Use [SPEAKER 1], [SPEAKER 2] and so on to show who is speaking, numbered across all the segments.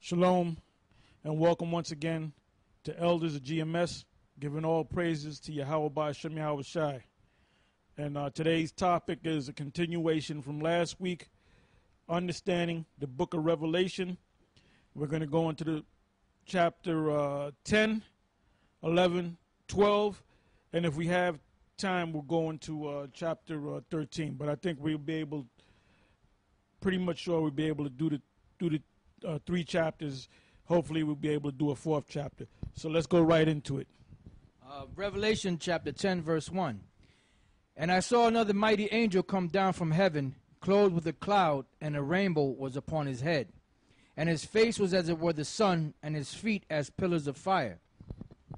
[SPEAKER 1] Shalom, and welcome once again to Elders of GMS, giving all praises to Yahweh Ba'ashem Yahweh Shai. And today's topic is a continuation from last week, understanding the book of Revelation. We're going to go into the chapter 10, 11, 12, and if we have time, we'll go into chapter 13. But I think we'll be able, pretty much sure we'll be able to do the 3 chapters. Hopefully we'll be able to do a 4th chapter. So let's go right into it.
[SPEAKER 2] Revelation chapter 10, verse 1. And I saw another mighty angel come down from heaven, clothed with a cloud, and a rainbow was upon his head. And his face was as it were the sun, and his feet as pillars of fire.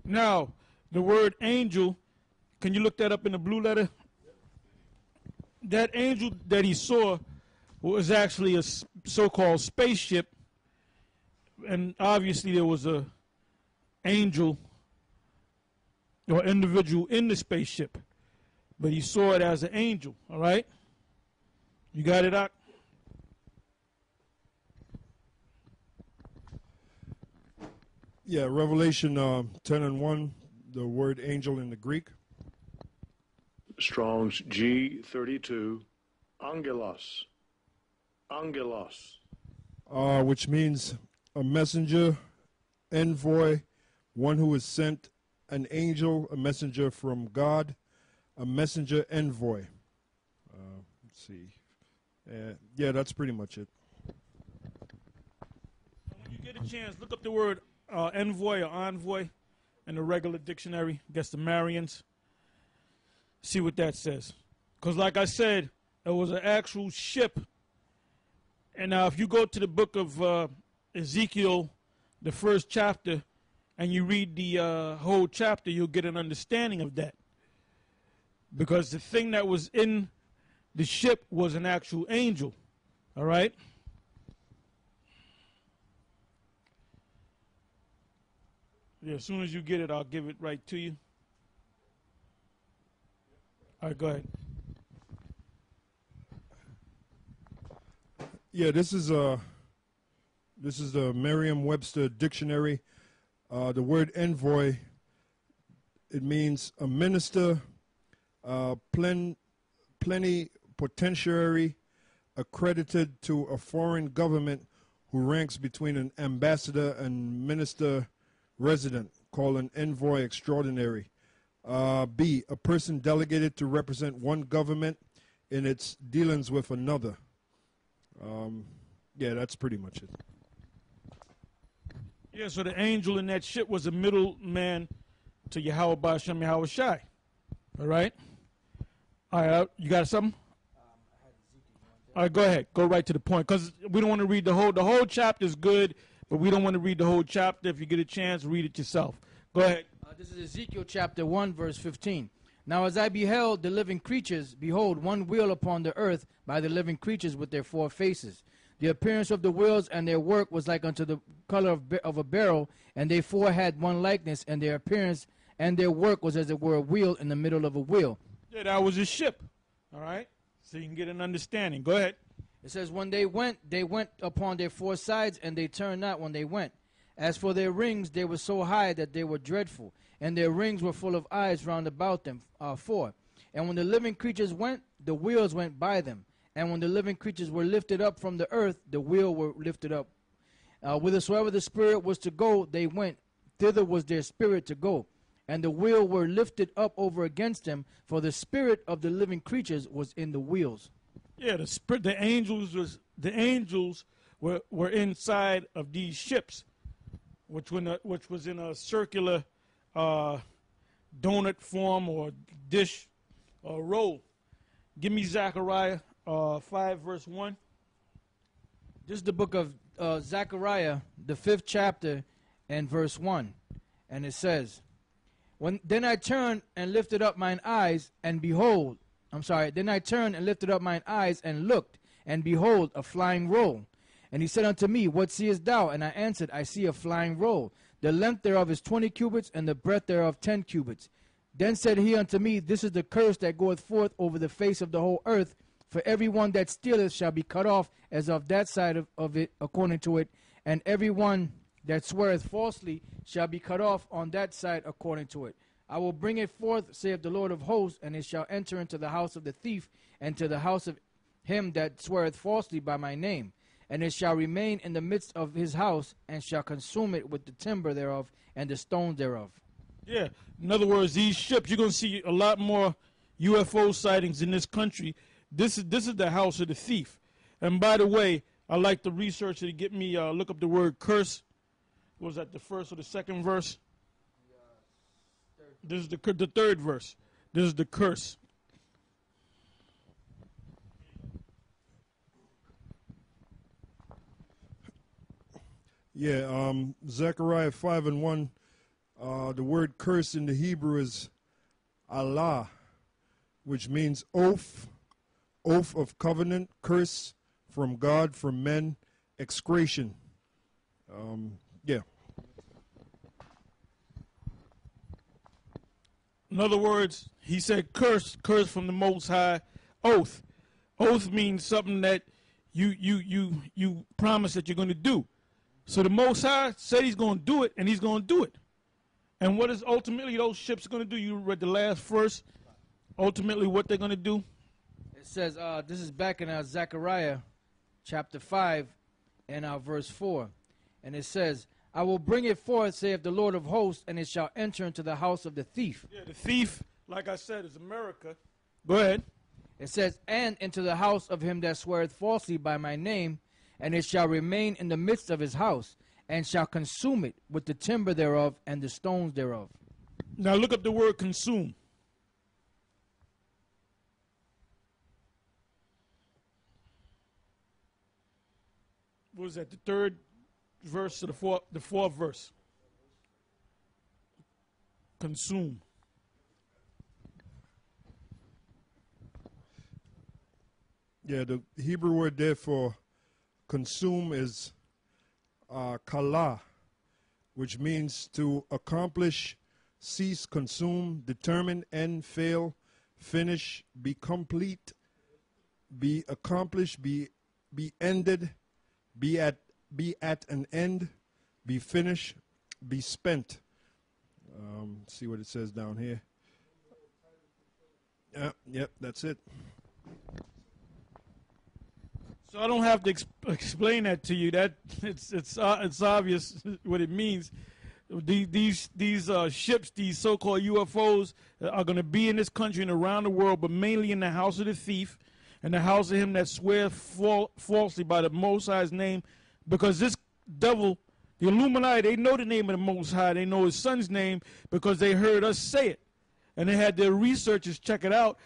[SPEAKER 1] Now, the word angel, can you look that up in the blue letter? That angel that he saw was actually a so-called spaceship. And obviously there was a angel or individual in the spaceship, but he saw it as an angel. All right, you got it, Doc?
[SPEAKER 3] Yeah, Revelation 10 and 1, the word angel in the Greek.
[SPEAKER 4] Strong's G32, angelos, angelos.
[SPEAKER 3] Which means a messenger, envoy, one who is sent, an angel, a messenger from God, a messenger, envoy. Let's see. Yeah, that's pretty much it.
[SPEAKER 1] When you get a chance, look up the word envoy or envoy in the regular dictionary, guess the Marians. See what that says. Because like I said, it was an actual ship. And now if you go to the book of Ezekiel, the 1st chapter, and you read the whole chapter, you'll get an understanding of that. Because the thing that was in the ship was an actual angel. All right? Yeah, as soon as you get it, I'll give it right to you. All right, go ahead.
[SPEAKER 3] Yeah, this is the Merriam-Webster dictionary. The word envoy, it means a minister, plenipotentiary, accredited to a foreign government who ranks between an ambassador and minister resident, called an envoy extraordinary. B, a person delegated to represent one government in its dealings with another. Yeah, that's pretty much it.
[SPEAKER 1] Yeah, so the angel in that ship was a middleman to Yahweh Ba'ashem Yahweh Shai. All right? All right, you got something? All right, go ahead. Go right to the point. Because we don't want to read the whole chapter is good, but we don't want to read the whole chapter. If you get a chance, read it yourself. Go ahead.
[SPEAKER 2] This is Ezekiel chapter 1, verse 15. Now as I beheld the living creatures, behold, one wheel upon the earth by the living creatures with their 4 faces. The appearance of the wheels and their work was like unto the color of a beryl, and they 4 had one likeness, and their appearance and their work was as it were a wheel in the middle of a wheel.
[SPEAKER 1] Yeah, that was a ship. All right? So you can get an understanding. Go ahead.
[SPEAKER 2] It says, when they went upon their 4 sides, and they turned not when they went. As for their rings, they were so high that they were dreadful, and their rings were full of eyes round about them, 4. And when the living creatures went, the wheels went by them. And when the living creatures were lifted up from the earth, the wheel were lifted up. Whithersoever the spirit was to go, they went. Thither was their spirit to go. And the wheel were lifted up over against them, for the spirit of the living creatures was in the wheels.
[SPEAKER 1] Yeah, the angels were inside of these ships, which was in a circular donut form or dish or roll. Give me Zechariah 5 verse 1.
[SPEAKER 2] This is the book of Zechariah, the 5th chapter, and verse 1. And it says, Then I turned and lifted up mine eyes, and behold, Then I turned and lifted up mine eyes, and looked, and behold, a flying roll. And he said unto me, What seest thou? And I answered, I see a flying roll. The length thereof is 20 cubits, and the breadth thereof 10 cubits. Then said he unto me, This is the curse that goeth forth over the face of the whole earth. For every one that stealeth shall be cut off as of that side of it, according to it, and every one that sweareth falsely shall be cut off on that side according to it. I will bring it forth, saith the Lord of hosts, and it shall enter into the house of the thief, and to the house of him that sweareth falsely by my name. And it shall remain in the midst of his house, and shall consume it with the timber thereof, and the stones thereof.
[SPEAKER 1] Yeah. In other words, these ships, you're going to see a lot more UFO sightings in this country. This is the house of the thief. And by the way, I like the researcher to get me look up the word curse. Was that the first or the second verse? This is the third verse. This is the curse.
[SPEAKER 3] Yeah, Zechariah 5:1. The word curse in the Hebrew is Allah, which means oath, oath of covenant, curse from God, from men, execration. Yeah.
[SPEAKER 1] In other words, he said curse from the Most High, oath. Oath means something that you promise that you're going to do. So the Most High said he's going to do it, and he's going to do it. And what is ultimately those ships going to do? You read the last verse. Ultimately, what they're going to do?
[SPEAKER 2] It says, this is back in Zechariah chapter 5 and verse 4. And it says, I will bring it forth, saith the Lord of hosts, and it shall enter into the house of the thief.
[SPEAKER 1] Yeah, the thief, like I said, is America. Go ahead.
[SPEAKER 2] It says, and into the house of him that sweareth falsely by my name, and it shall remain in the midst of his house, and shall consume it with the timber thereof and the stones thereof.
[SPEAKER 1] Now look up the word consume. What was that, the third verse to the fourth verse? Consume.
[SPEAKER 3] Yeah, the Hebrew word there for consume is kala, which means to accomplish, cease, consume, determine, end, fail, finish, be complete, be accomplished, be ended, be at an end, be finished, be spent. See what it says down here. Yep, that's it.
[SPEAKER 1] So I don't have to explain that to you. That it's obvious what it means. These ships, these so-called UFOs, are going to be in this country and around the world, but mainly in the house of the thief and the house of him that swears falsely by the Most High's name, because this devil, the Illuminati, they know the name of the Most High. They know his son's name because they heard us say it, and they had their researchers check it out.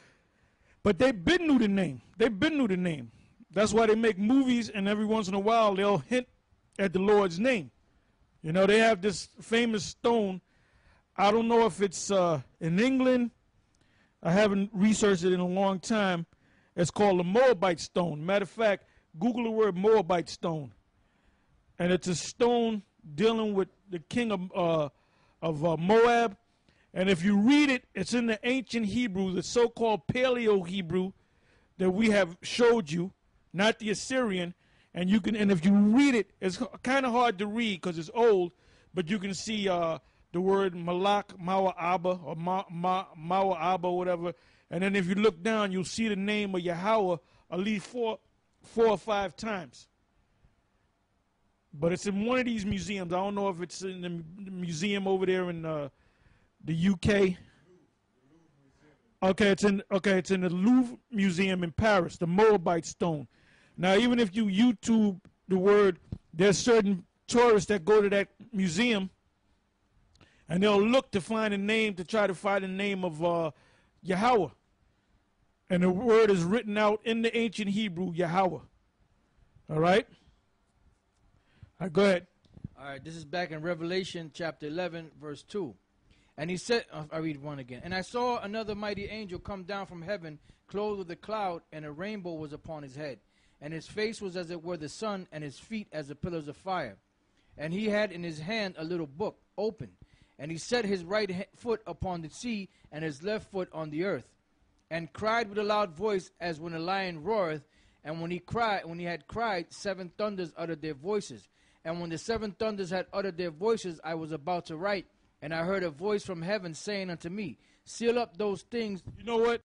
[SPEAKER 1] But they been knew the name. They been knew the name. That's why they make movies, and every once in a while they'll hint at the Lord's name. You know, they have this famous stone. I don't know if it's in England. I haven't researched it in a long time. It's called the Moabite stone. Matter of fact, Google the word Moabite stone. And it's a stone dealing with the king of Moab. And if you read it, it's in the ancient Hebrew, the so-called Paleo-Hebrew that we have showed you, not the Assyrian. And if you read it, it's kind of hard to read because it's old, but you can see the word Malak, Mawa'aba, or Mawa'aba, or whatever. And then if you look down, you'll see the name of Yahweh at least four or five times. But it's in one of these museums. I don't know if it's in the museum over there in the UK. Okay, it's in the Louvre Museum in Paris, the Moabite stone. Now, even if you YouTube the word, there's certain tourists that go to that museum, and they'll look to find a name, to try to find the name of Yahweh. And the word is written out in the ancient Hebrew, Yahweh. All right? All right, go ahead.
[SPEAKER 2] All right, this is back in Revelation chapter 11, verse 2. And he said, I read 1 again. And I saw another mighty angel come down from heaven, clothed with a cloud, and a rainbow was upon his head. And his face was as it were the sun, and his feet as the pillars of fire. And he had in his hand a little book, open. And he set his right foot upon the sea, and his left foot on the earth. And cried with a loud voice, as when a lion roareth. And when he had cried, 7 thunders uttered their voices. And when the seven thunders had uttered their voices, I was about to write, and I heard a voice from heaven saying unto me, seal up those things.
[SPEAKER 1] You know what?